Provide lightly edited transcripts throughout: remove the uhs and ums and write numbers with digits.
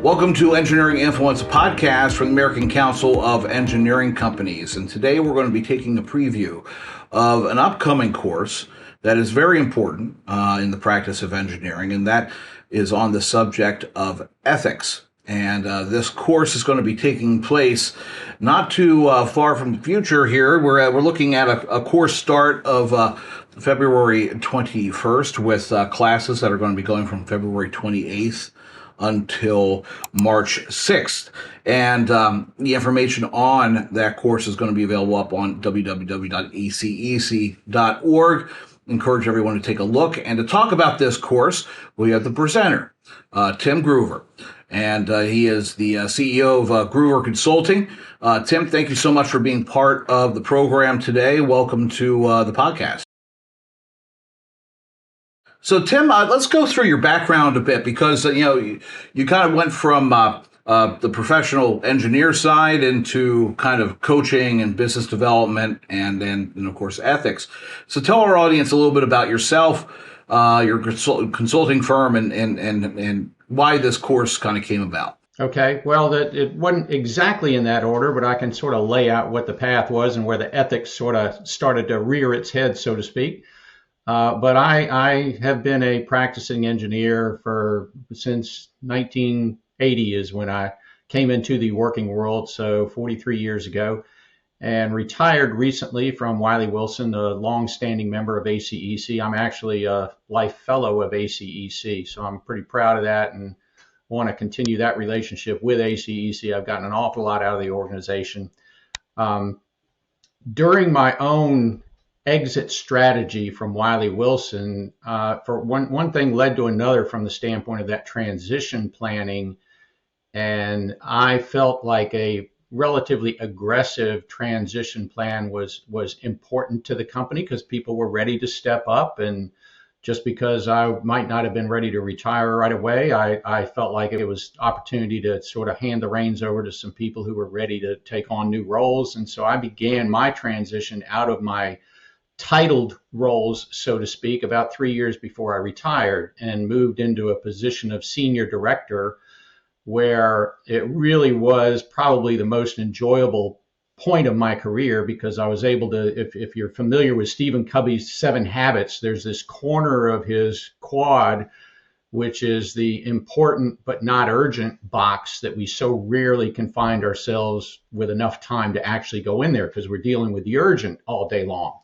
Welcome to Engineering Influence, a podcast from the American Council of Engineering Companies. And today we're going to be taking a preview of an upcoming course that is very important in the practice of engineering, and that is on the subject of ethics. And this course is going to be taking place not too far from the future here. We're looking at a course start of February 21st with classes that are going to be going from February 28th until March 6th. And the information on that course is going to be available up on www.acec.org. Encourage everyone to take a look. And to talk about this course, we have the presenter, Tim Groover. And he is the CEO of Groover Consulting. Tim, thank you so much for being part of the program today. Welcome to the podcast. So, Tim, let's go through your background a bit because, you kind of went from the professional engineer side into kind of coaching and business development and of course, ethics. So tell our audience a little bit about yourself, your consulting firm, and why this course kind of came about. Okay, well, it wasn't exactly in that order, but I can sort of lay out what the path was and where the ethics sort of started to rear its head, so to speak. But I have been a practicing engineer since 1980 is when I came into the working world, so 43 years ago, and retired recently from Wiley Wilson, a long-standing member of ACEC. I'm actually a life fellow of ACEC, so I'm pretty proud of that and want to continue that relationship with ACEC. I've gotten an awful lot out of the organization. During my own exit strategy from Wiley Wilson, for one thing led to another from the standpoint of that transition planning, and I felt like a relatively aggressive transition plan was important to the company because people were ready to step up, and just because I might not have been ready to retire right away, I felt like it was opportunity to sort of hand the reins over to some people who were ready to take on new roles. And so I began my transition out of my titled roles, so to speak, about 3 years before I retired and moved into a position of senior director, where it really was probably the most enjoyable point of my career because I was able to, if you're familiar with Stephen Covey's 7 Habits, there's this corner of his quad, which is the important but not urgent box that we so rarely can find ourselves with enough time to actually go in there because we're dealing with the urgent all day long.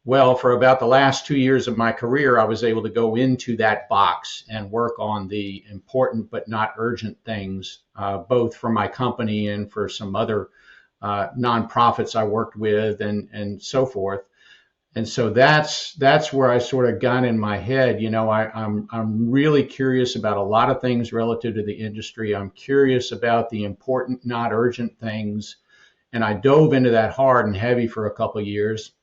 Well, for about the last 2 years of my career, I was able to go into that box and work on the important but not urgent things, both for my company and for some other nonprofits I worked with and so forth. And so that's where I sort of got in my head. I'm really curious about a lot of things relative to the industry. I'm curious about the important, not urgent things. And I dove into that hard and heavy for a couple of years.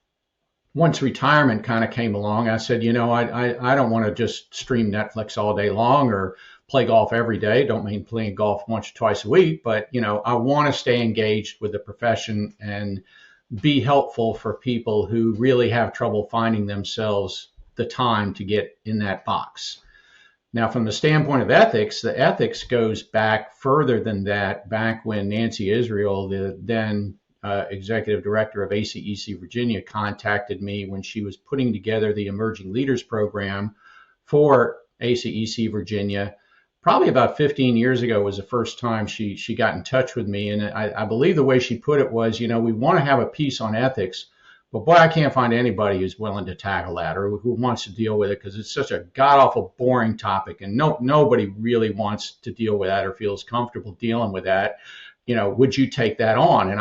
Once retirement kind of came along, I said, I don't want to just stream Netflix all day long or play golf every day. Don't mean playing golf once or twice a week, but, I want to stay engaged with the profession and be helpful for people who really have trouble finding themselves the time to get in that box. Now, from the standpoint of ethics, the ethics goes back further than that, back when Nancy Israel, the then executive director of ACEC Virginia, contacted me when she was putting together the Emerging Leaders Program for ACEC Virginia. Probably about 15 years ago was the first time she got in touch with me. And I believe the way she put it was, we want to have a piece on ethics, but boy, I can't find anybody who's willing to tackle that or who wants to deal with it because it's such a god-awful boring topic. And nobody really wants to deal with that or feels comfortable dealing with that. Would you take that on? And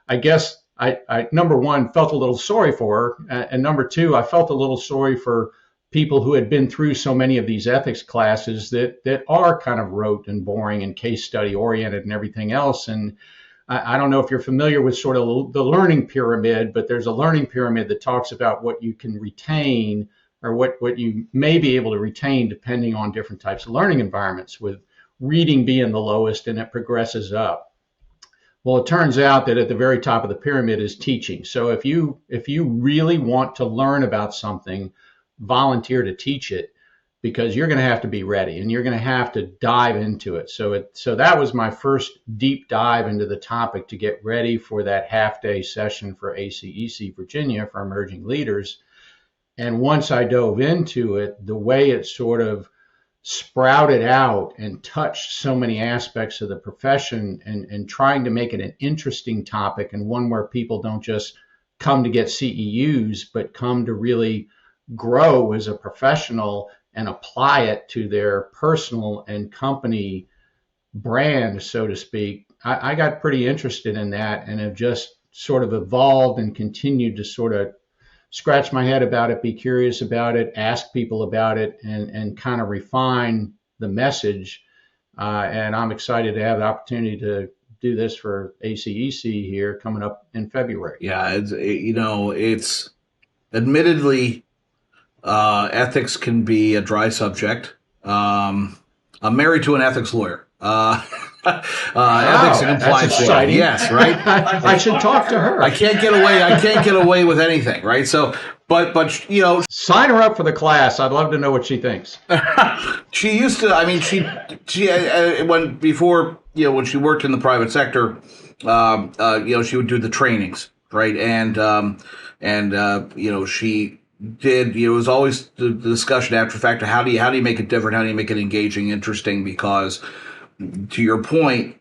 I guess I number one, felt a little sorry for her. And number two, I felt a little sorry for people who had been through so many of these ethics classes that are kind of rote and boring and case study oriented and everything else. And I don't know if you're familiar with sort of the learning pyramid, but there's a learning pyramid that talks about what you can retain or what you may be able to retain depending on different types of learning environments, with reading being the lowest and it progresses up. Well, it turns out that at the very top of the pyramid is teaching. So if you really want to learn about something, volunteer to teach it, because you're going to have to be ready and you're going to have to dive into it. So that was my first deep dive into the topic to get ready for that half-day session for ACEC Virginia for emerging leaders. And once I dove into it, the way it sort of sprouted out and touched so many aspects of the profession, and trying to make it an interesting topic and one where people don't just come to get CEUs, but come to really grow as a professional and apply it to their personal and company brand, so to speak. I got pretty interested in that and have just sort of evolved and continued to sort of scratch my head about it, be curious about it, ask people about it, and kind of refine the message. And I'm excited to have the opportunity to do this for ACEC here coming up in February. Yeah, it's admittedly, ethics can be a dry subject. I'm married to an ethics lawyer. Ethics and compliance law. Yes, right. I should talk to her. I can't get away with anything, right? So, but sign her up for the class. I'd love to know what she thinks. She used to. I mean, she when she worked in the private sector, she would do the trainings, right? And she did. It was always the discussion after the fact of how do you make it different? How do you make it engaging, interesting? Because to your point,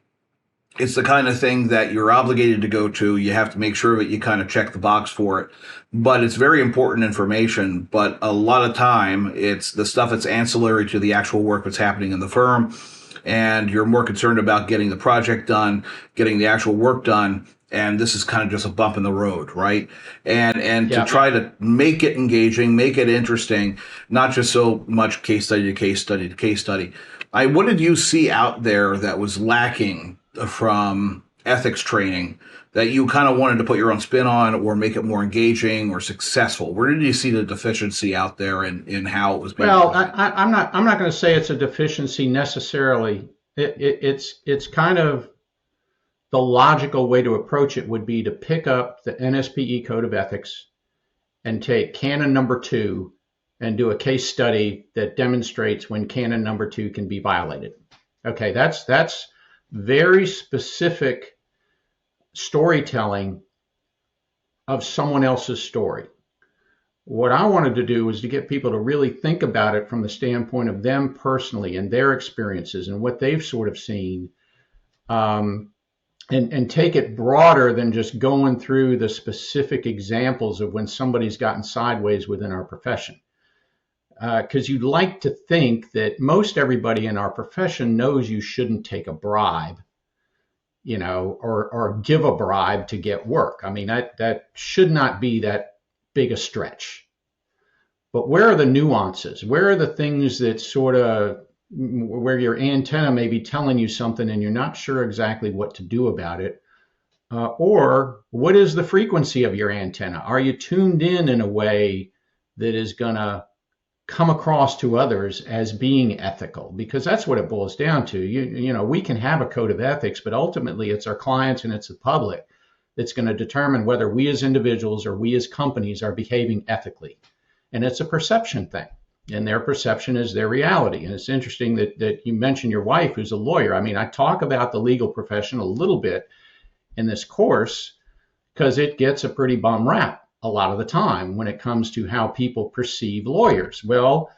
it's the kind of thing that you're obligated to go to. You have to make sure that you kind of check the box for it. But it's very important information. But a lot of time, it's the stuff that's ancillary to the actual work that's happening in the firm. And you're more concerned about getting the project done, getting the actual work done. And this is kind of just a bump in the road, right? And to try to make it engaging, make it interesting, not just so much case study to case study to case study. What did you see out there that was lacking from ethics training that you kind of wanted to put your own spin on or make it more engaging or successful? Where did you see the deficiency out there in how it was being Well, I'm not going to say it's a deficiency necessarily. It's kind of the logical way to approach it would be to pick up the NSPE Code of Ethics and take canon number 2 and do a case study that demonstrates when canon number 2 can be violated. Okay, that's very specific storytelling of someone else's story. What I wanted to do was to get people to really think about it from the standpoint of them personally and their experiences and what they've sort of seen, and take it broader than just going through the specific examples of when somebody's gotten sideways within our profession. Because you'd like to think that most everybody in our profession knows you shouldn't take a bribe, or give a bribe to get work. I mean, that should not be that big a stretch. But where are the nuances? Where are the things that sort of, where your antenna may be telling you something and you're not sure exactly what to do about it? Or what is the frequency of your antenna? Are you tuned in a way that is going to come across to others as being ethical? Because that's what it boils down to. We can have a code of ethics, but ultimately it's our clients and it's the public that's going to determine whether we as individuals or we as companies are behaving ethically. And it's a perception thing. And their perception is their reality. And it's interesting that you mentioned your wife, who's a lawyer. I mean, I talk about the legal profession a little bit in this course because it gets a pretty bum rap a lot of the time when it comes to how people perceive lawyers. Well,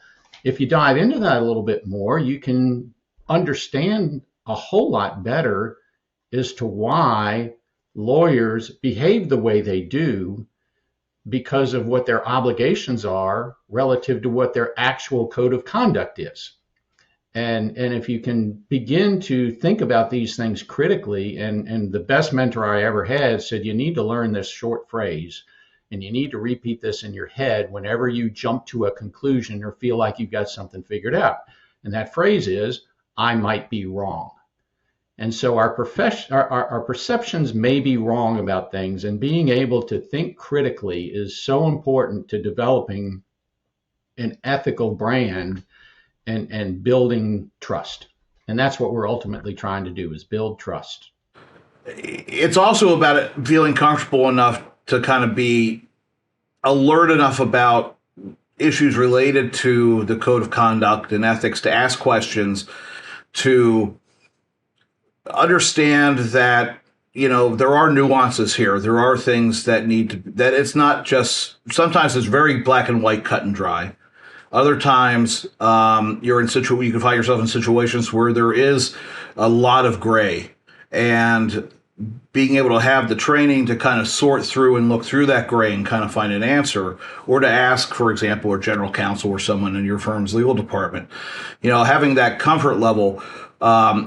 if you dive into that a little bit more, you can understand a whole lot better as to why lawyers behave the way they do because of what their obligations are relative to what their actual code of conduct is. And if you can begin to think about these things critically, and the best mentor I ever had said, you need to learn this short phrase, and you need to repeat this in your head whenever you jump to a conclusion or feel like you've got something figured out. And that phrase is, I might be wrong. And so our perceptions may be wrong about things, and being able to think critically is so important to developing an ethical brand and building trust. And that's what we're ultimately trying to do, is build trust. It's also about it feeling comfortable enough to kind of be alert enough about issues related to the code of conduct and ethics, to ask questions, to understand that there are nuances here. There are things that need to, that it's not just, sometimes it's very black and white, cut and dry. Other times, you can find yourself in situations where there is a lot of gray, and being able to have the training to kind of sort through and look through that gray and kind of find an answer, or to ask, for example, a general counsel or someone in your firm's legal department, having that comfort level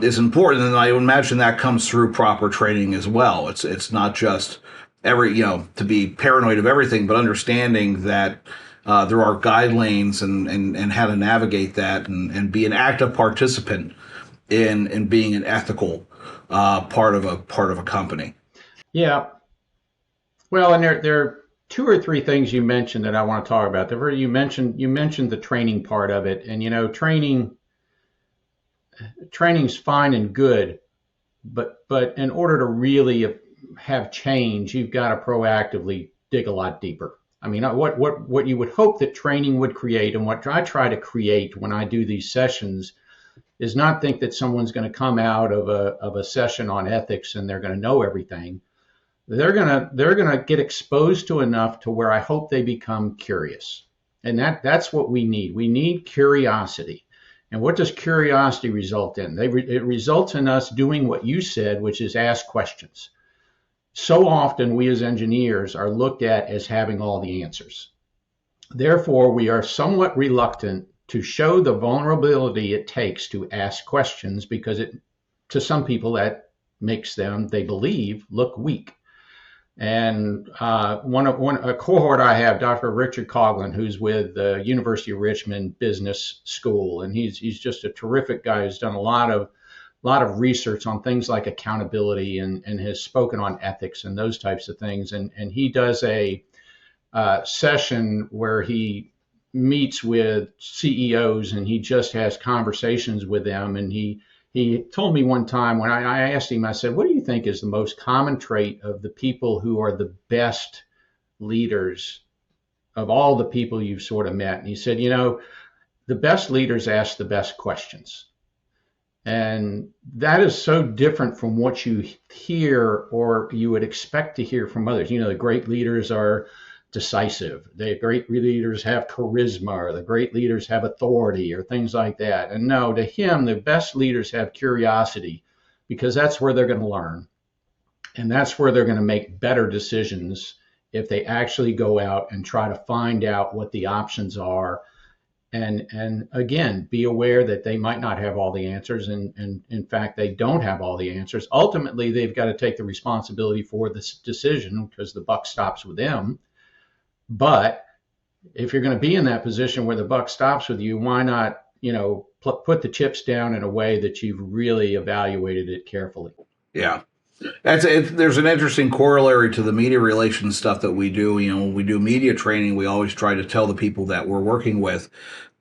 is important. And I imagine that comes through proper training as well. It's not just to be paranoid of everything, but understanding that there are guidelines and how to navigate that, and be an active participant in being an ethical part of a company. Yeah. Well, and there are two or three things you mentioned that I want to talk about. You mentioned the training part of it, and training's fine and good, but in order to really have change, you've got to proactively dig a lot deeper. I mean, what you would hope that training would create, and what I try to create when I do these sessions, is not think that someone's going to come out of a session on ethics and they're going to know everything. They're gonna get exposed to enough to where I hope they become curious, and that's what we need. We need curiosity. And what does curiosity result in? It results in us doing what you said, which is ask questions. So often we as engineers are looked at as having all the answers. Therefore, we are somewhat reluctant to show the vulnerability it takes to ask questions, because to some people that makes them, they believe, look weak. And a cohort I have, Dr. Richard Coughlin, who's with the University of Richmond Business School, and he's just a terrific guy who's done a lot of research on things like accountability, and has spoken on ethics and those types of things. And he does a session where he meets with CEOs, and he just has conversations with them. And he told me one time, when I asked him, I said, what do you think is the most common trait of the people who are the best leaders of all the people you've sort of met? And he said, the best leaders ask the best questions. And that is so different from what you hear or you would expect to hear from others. The great leaders are decisive. The great leaders have charisma, or the great leaders have authority, or things like that. And no, to him, the best leaders have curiosity, because that's where they're going to learn. And that's where they're going to make better decisions, if they actually go out and try to find out what the options are. And again, be aware that they might not have all the answers. And in fact, they don't have all the answers. Ultimately, they've got to take the responsibility for this decision, because the buck stops with them. But if you're going to be in that position where the buck stops with you, why not, put the chips down in a way that you've really evaluated it carefully? Yeah. There's an interesting corollary to the media relations stuff that we do. When we do media training, we always try to tell the people that we're working with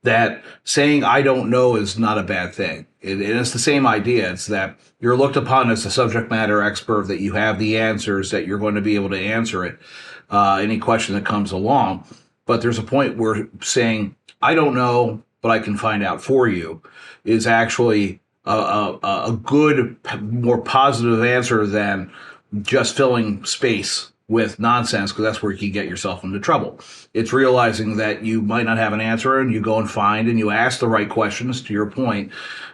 that saying "I don't know" is not a bad thing. And it's the same idea. It's that you're looked upon as a subject matter expert, that you have the answers, that you're going to be able to answer it, any question that comes along. But there's a point where saying "I don't know, but I can find out for you" is actually a good, more positive answer than just filling space with nonsense, because that's where you can get yourself into trouble. It's realizing that you might not have an answer, and you go and find and you ask the right questions, to your point,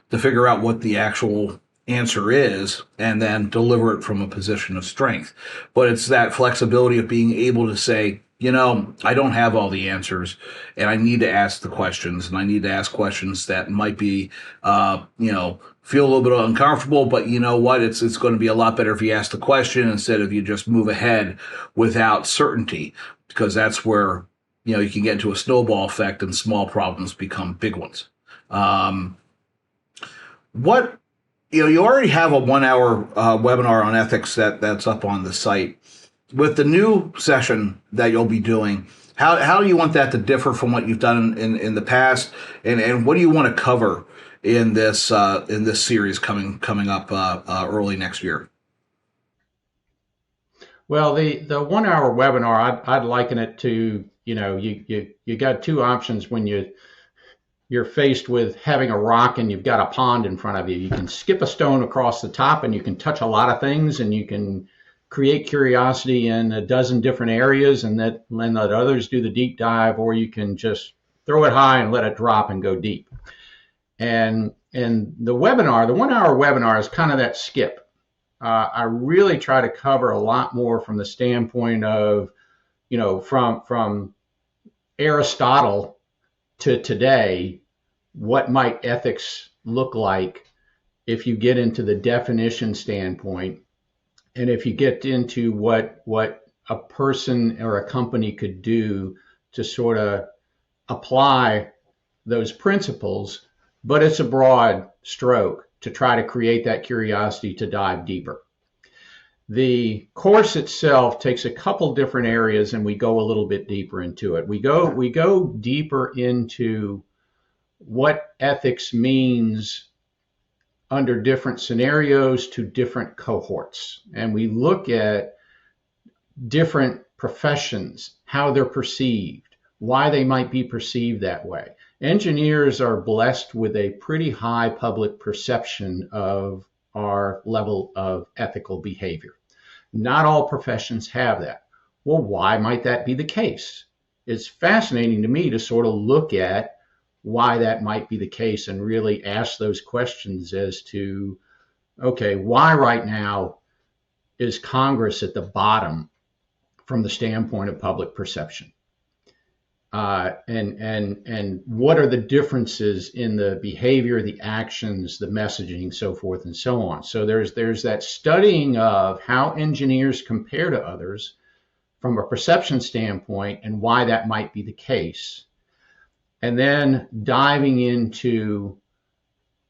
to figure out what the actual answer is, and then deliver it from a position of strength. But it's that flexibility of being able to say, I don't have all the answers, and I need to ask the questions, and I need to ask questions that might be, feel a little bit uncomfortable, but you know what? It's going to be a lot better if you ask the question instead of you just move ahead without certainty, because that's where, you can get into a snowball effect and small problems become big ones. You already have a 1 hour webinar on ethics that's up on the site. With the new session that you'll be doing, how do you want that to differ from what you've done in the past, and what do you want to cover in this series coming up early next year? Well, the 1 hour webinar, I'd liken it to, you got two options when you're faced with having a rock and you've got a pond in front of you. You can skip a stone across the top and you can touch a lot of things and you can create curiosity in a dozen different areas and let others do the deep dive, or you can just throw it high and let it drop and go deep. And the 1 hour webinar is kind of that skip. I really try to cover a lot more from the standpoint of, from Aristotle to today, what might ethics look like if you get into the definition standpoint, and if you get into what a person or a company could do to sort of apply those principles, but it's a broad stroke to try to create that curiosity to dive deeper. The course itself takes a couple different areas and we go a little bit deeper into it. We go deeper into what ethics means under different scenarios to different cohorts. And we look at different professions, how they're perceived, why they might be perceived that way. Engineers are blessed with a pretty high public perception of our level of ethical behavior. Not all professions have that. Well, why might that be the case? It's fascinating to me to sort of look at why that might be the case and really ask those questions as to, okay, why right now is Congress at the bottom from the standpoint of public perception? And what are the differences in the behavior, the actions, the messaging, so forth and so on. So there's that studying of how engineers compare to others from a perception standpoint and why that might be the case. And then diving into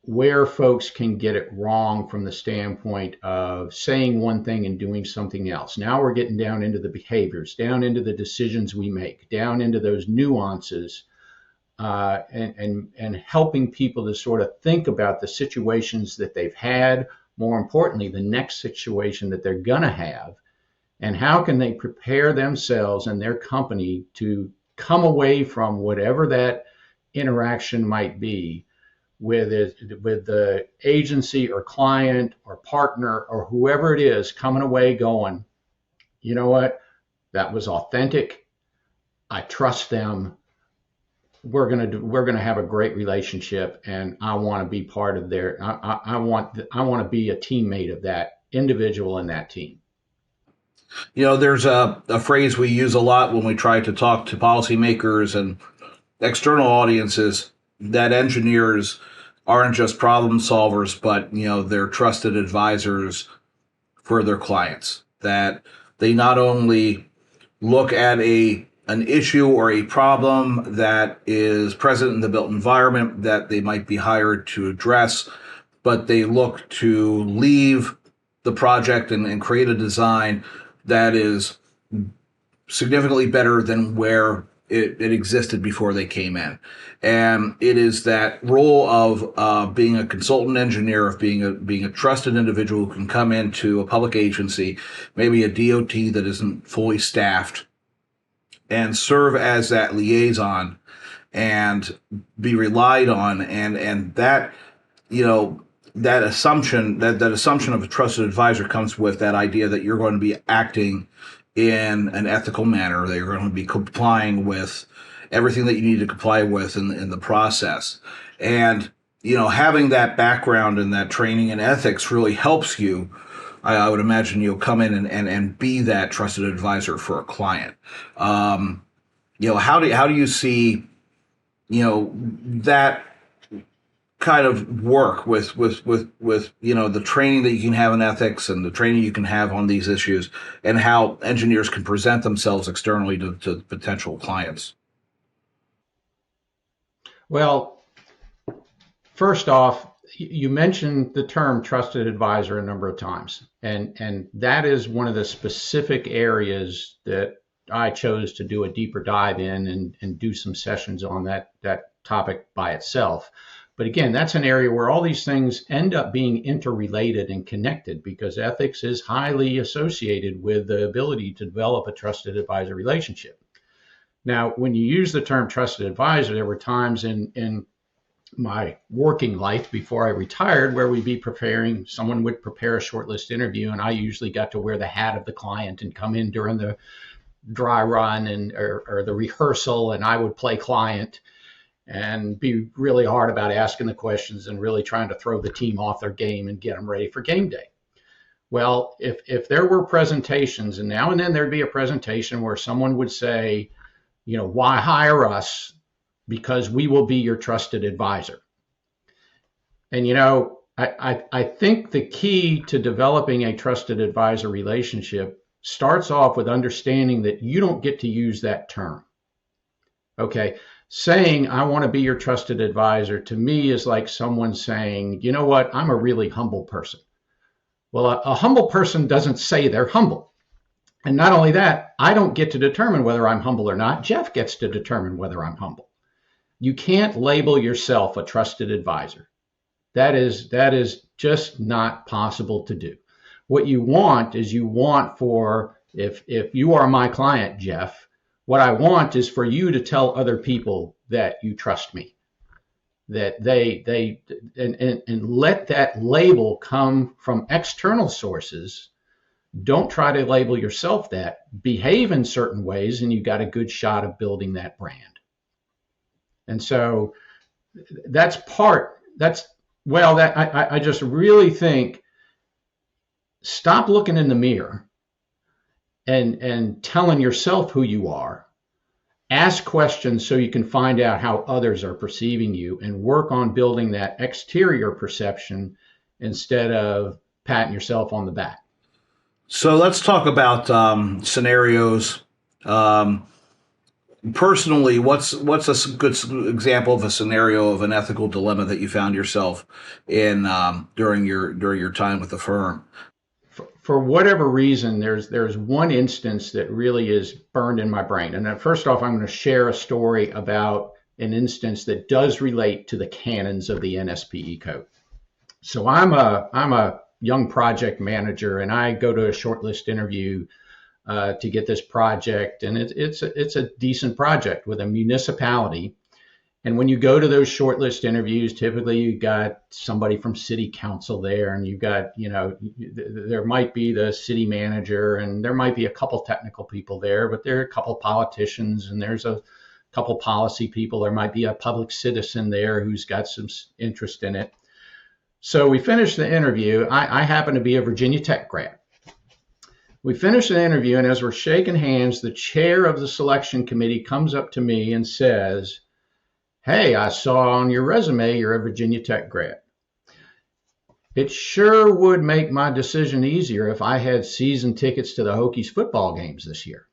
where folks can get it wrong from the standpoint of saying one thing and doing something else. Now we're getting down into the behaviors, down into the decisions we make, down into those nuances, and helping people to sort of think about the situations that they've had, more importantly, the next situation that they're going to have, and how can they prepare themselves and their company to come away from whatever that interaction might be with the agency or client or partner or whoever it is, coming away going, you know what, that was authentic. I trust them. We're gonna have a great relationship, and I want to be part of their. I want to be a teammate of that individual and that team. There's a phrase we use a lot when we try to talk to policymakers and external audiences, that engineers aren't just problem solvers, but they're trusted advisors for their clients. That they not only look at an issue or a problem that is present in the built environment that they might be hired to address, but they look to leave the project and create a design that is significantly better than where it existed before they came in. And it is that role of being a consultant engineer, of being a trusted individual who can come into a public agency, maybe a DOT that isn't fully staffed, and serve as that liaison and be relied on. And that, that assumption of a trusted advisor comes with that idea that you're going to be acting in an ethical manner, that you're going to be complying with everything that you need to comply with in the process. And, having that background and that training in ethics really helps you, I would imagine, you'll come in and be that trusted advisor for a client. How do you see, that kind of work with the training that you can have in ethics and the training you can have on these issues, and how engineers can present themselves externally to potential clients? Well, first off, you mentioned the term trusted advisor a number of times, and that is one of the specific areas that I chose to do a deeper dive in and do some sessions on that topic by itself. But again, that's an area where all these things end up being interrelated and connected, because ethics is highly associated with the ability to develop a trusted advisor relationship. Now, when you use the term trusted advisor, there were times in my working life before I retired where someone would prepare a shortlist interview, and I usually got to wear the hat of the client and come in during the dry run or the rehearsal, and I would play client and be really hard about asking the questions and really trying to throw the team off their game and get them ready for game day. Well, if there were presentations, and now and then there'd be a presentation where someone would say, why hire us? Because we will be your trusted advisor. And, I think the key to developing a trusted advisor relationship starts off with understanding that you don't get to use that term. Okay. Saying, I want to be your trusted advisor, to me is like someone saying, you know what, I'm a really humble person. Well, a humble person doesn't say they're humble. And not only that, I don't get to determine whether I'm humble or not. Jeff gets to determine whether I'm humble. You can't label yourself a trusted advisor. That is just not possible to do. What you want is if you are my client, Jeff, what I want is for you to tell other people that you trust me, that and let that label come from external sources. Don't try to label yourself that. Behave in certain ways, and you got a good shot of building that brand. And so I just really think, stop looking in the mirror and telling yourself who you are. Ask questions so you can find out how others are perceiving you, and work on building that exterior perception instead of patting yourself on the back. So let's talk about scenarios. Personally, what's a good example of a scenario of an ethical dilemma that you found yourself in during your time with the firm? For whatever reason, there's one instance that really is burned in my brain. And then first off, I'm going to share a story about an instance that does relate to the canons of the NSPE code. So I'm a young project manager, and I go to a shortlist interview to get this project, and it's a decent project with a municipality. And when you go to those shortlist interviews, typically you got somebody from city council there, and you got, there might be the city manager, and there might be a couple technical people there, but there are a couple politicians, and there's a couple policy people. There might be a public citizen there who's got some interest in it. So we finished the interview. I happen to be a Virginia Tech grad. We finished the interview, and as we're shaking hands, the chair of the selection committee comes up to me and says, "Hey, I saw on your resume you're a Virginia Tech grad. It sure would make my decision easier if I had season tickets to the Hokies football games this year."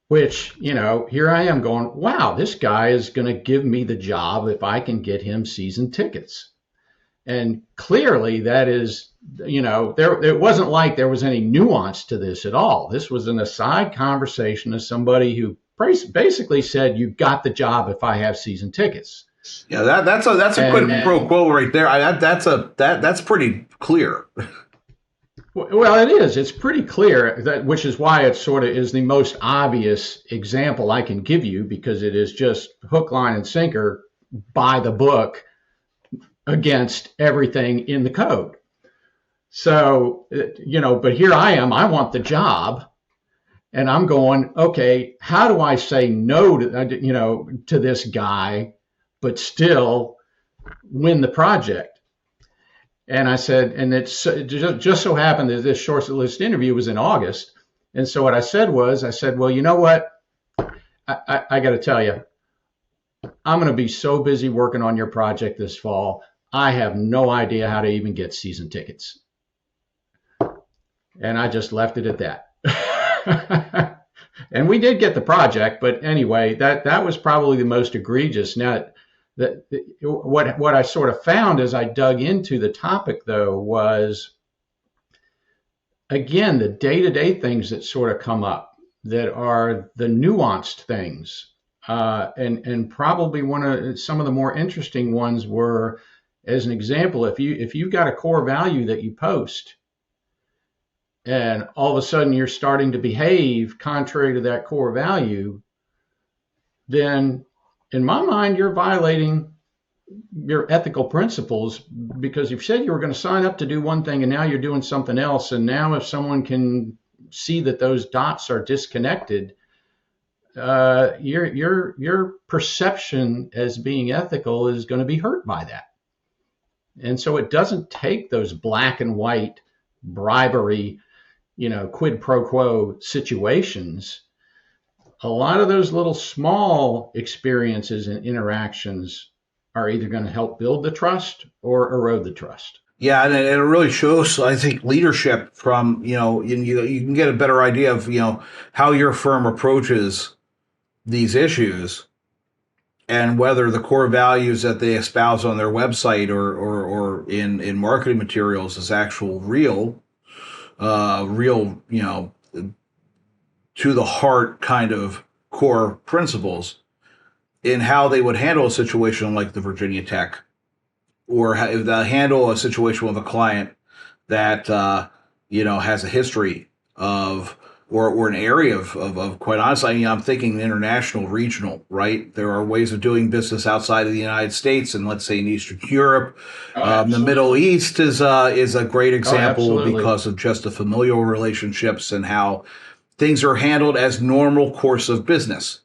Which, here I am going, wow, this guy is going to give me the job if I can get him season tickets. And clearly that is, it wasn't like there was any nuance to this at all. This was an aside conversation of somebody who basically said, "You got the job if I have season tickets." Yeah, that's a quid pro quo right there. That's pretty clear. Well, it is. It's pretty clear, which is why it sort of is the most obvious example I can give you, because it is just hook, line, and sinker by the book against everything in the code. So, but here I am. I want the job, and I'm going, okay, how do I say no to this guy, but still win the project? And I said, and it just so happened that this shortlist interview was in August. And so what I said, well, you know what? I got to tell you, I'm going to be so busy working on your project this fall, I have no idea how to even get season tickets. And I just left it at that. And we did get the project, but anyway, that was probably the most egregious. Now, what I sort of found as I dug into the topic, though, was, again, the day-to-day things that sort of come up that are the nuanced things. And probably some of the more interesting ones were, as an example, if you've got a core value that you post, and all of a sudden you're starting to behave contrary to that core value, then in my mind, you're violating your ethical principles because you've said you were going to sign up to do one thing and now you're doing something else. And now if someone can see that those dots are disconnected, your perception as being ethical is going to be hurt by that. And so it doesn't take those black and white bribery, quid pro quo situations. A lot of those little small experiences and interactions are either going to help build the trust or erode the trust. Yeah, and it really shows, I think, leadership from, you can get a better idea of, how your firm approaches these issues and whether the core values that they espouse on their website or in marketing materials is actual real, to the heart kind of core principles in how they would handle a situation like the Virginia Tech, or if they handle a situation with a client that has a history of or an area of quite honestly, I'm thinking international, regional, right? There are ways of doing business outside of the United States, and let's say in Eastern Europe, the Middle East is a great example because of just the familial relationships and how things are handled as normal course of business,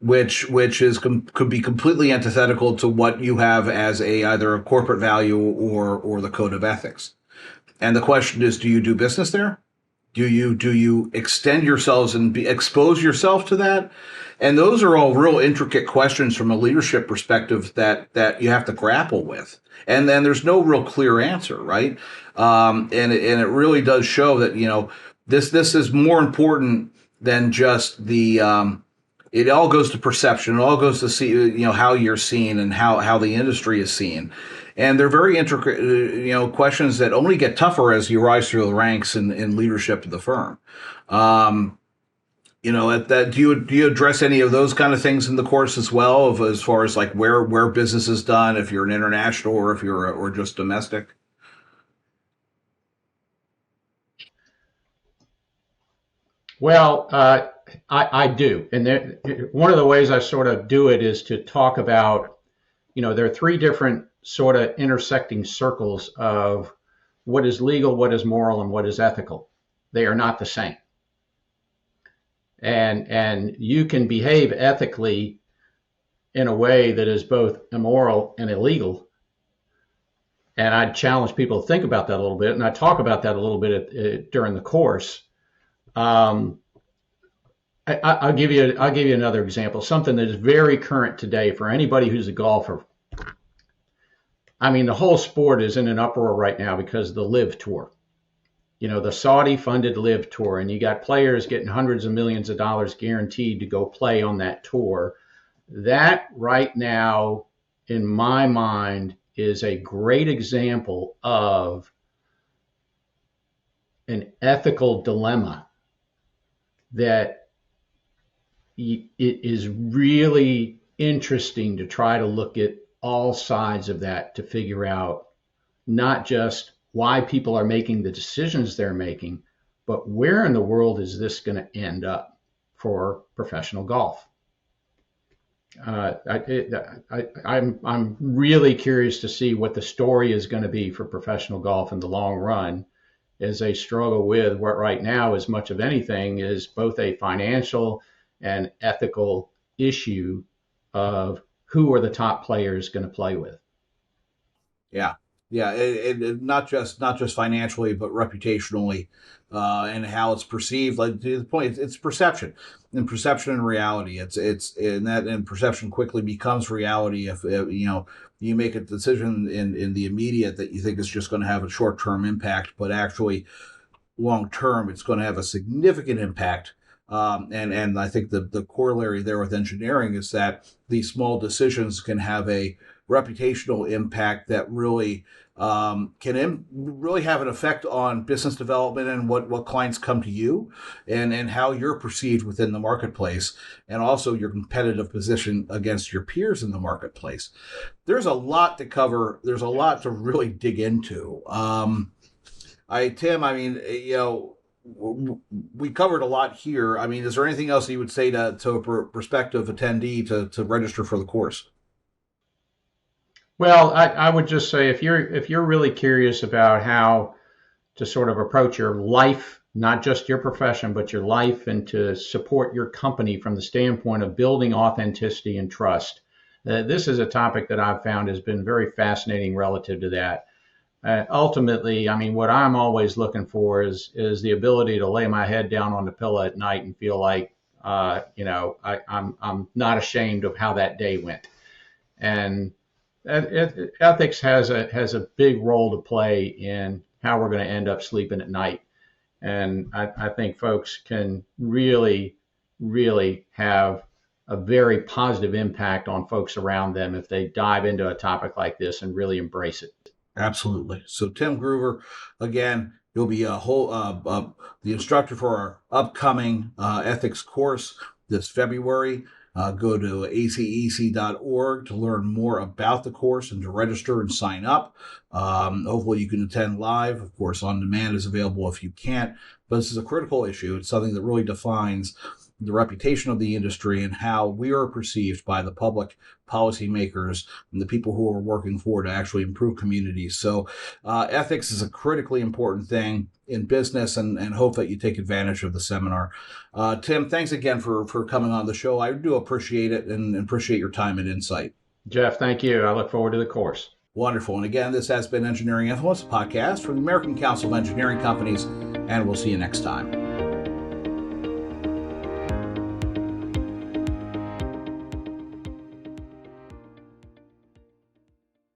which is could be completely antithetical to what you have as either a corporate value or the code of ethics. And the question is, do you do business there? Do you extend yourselves and expose yourself to that? And those are all real intricate questions from a leadership perspective that you have to grapple with. And then there's no real clear answer, right? And it really does show that this is more important than just the. It all goes to perception. It all goes to see how you're seen and how the industry is seen. And they're very intricate, questions that only get tougher as you rise through the ranks in leadership of the firm. Do you address any of those kind of things in the course as well, as far as like where business is done, if you're an international or if you're or just domestic? Well, I do, and one of the ways I sort of do it is to talk about, there are three different sort of intersecting circles of what is legal, what is moral, and what is ethical. They are not the same. And you can behave ethically in a way that is both immoral and illegal. And I challenge people to think about that a little bit, and I talk about that a little bit during the course. I'll give you another example, something that is very current today for anybody who's a golfer. I mean, the whole sport is in an uproar right now because of the LIV Tour. The Saudi-funded LIV Tour, and you got players getting hundreds of millions of dollars guaranteed to go play on that tour. That right now, in my mind, is a great example of an ethical dilemma that it is really interesting to try to look at all sides of that to figure out not just why people are making the decisions they're making, but where in the world is this going to end up for professional golf? I'm really curious to see what the story is going to be for professional golf in the long run, as they struggle with what right now, as much of anything, is both a financial and ethical issue of who are the top players going to play with. Yeah, yeah, it not just financially, but reputationally, and how it's perceived. Like to the point, it's perception, and perception and reality. And perception quickly becomes reality if you make a decision in the immediate that you think is just going to have a short term impact, but actually long term it's going to have a significant impact. And I think the corollary there with engineering is that these small decisions can have a reputational impact that really can really have an effect on business development and what clients come to you and how you're perceived within the marketplace, and also your competitive position against your peers in the marketplace. There's a lot to cover. There's a lot to really dig into. Tim, I mean, we covered a lot here. I mean, is there anything else you would say to a prospective attendee to register for the course? Well, I would just say if you're really curious about how to sort of approach your life, not just your profession, but your life, and to support your company from the standpoint of building authenticity and trust. This is a topic that I've found has been very fascinating relative to that. Ultimately, I mean, what I'm always looking for is the ability to lay my head down on the pillow at night and feel like, I'm not ashamed of how that day went. And ethics has a big role to play in how we're going to end up sleeping at night. And I think folks can really, really have a very positive impact on folks around them if they dive into a topic like this and really embrace it. Absolutely. So Tim Groover, again, you'll be the instructor for our upcoming ethics course this February. Go to acec.org to learn more about the course and to register and sign up. Hopefully you can attend live. Of course, on demand is available if you can't. But this is a critical issue. It's something that really defines the reputation of the industry and how we are perceived by the public, policymakers, and the people who are working for to actually improve communities. So ethics is a critically important thing in business, and hope that you take advantage of the seminar. Tim, thanks again for coming on the show. I do appreciate it and appreciate your time and insight. Jeff, thank you. I look forward to the course. Wonderful. And again, this has been Engineering Influence, a podcast from the American Council of Engineering Companies, and we'll see you next time.